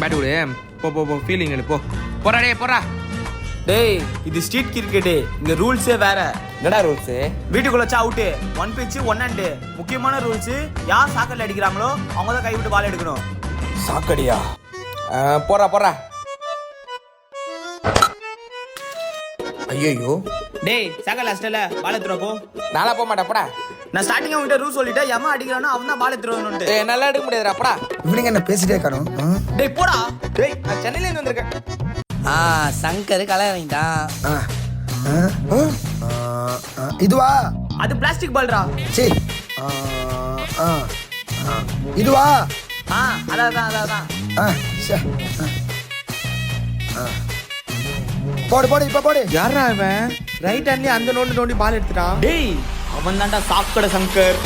Bad விடு. போ போ போ ஃபீலிங் எடு போ. போடா டேய் போடா. டேய் இது ஸ்ட்ரீட் கிரிக்கெட்டு, இங்க ரூல்ஸே வேற. என்னடா ரூல்ஸ்? வீட்டுக்குள்ள வச்சா அவுட்டு, 1 pitch 1 hand. முக்கியமான ரூல்ஸ், யார் சாக்கல்ல அடிக்கிறாங்களோ அவங்க தான் கை விட்டு பால் எடுக்கணும். சாக்கடியா? போடா போடா. ஐயோ டேய் சாக்கல்ல அஸ்டல பால் எடுத்துற போ. நாளா போக மாட்டேன் போடா. நான் ஸ்டார்டிங் அவன்கிட்ட ரூல் சொல்லிட்டேன், எவன் அடிக்கிறானோ அவன் தான் பால் எடுத்துறவனுட்டு. ஏய் நல்லா எடுக்க முடியாதுடா போடா. இவனுங்க என்ன பேசிட்டே காணும். டேய் போடா. டேய் நான் சென்னையில இருந்து வந்திருக்கேன். சங்கர் களை வாங்கிட்டான். இதுவா? அது பிளாஸ்டிக் பால்ரா. சரி. இதுவா? அதான். போடு போடு இப்ப போடு. யாரா அவன் ரைட் ஹேண்ட்லயே அந்த நோண்டி பால் எடுத்துட்டான். டேய் அவன் தான்டா சாக்கடை சங்கர்.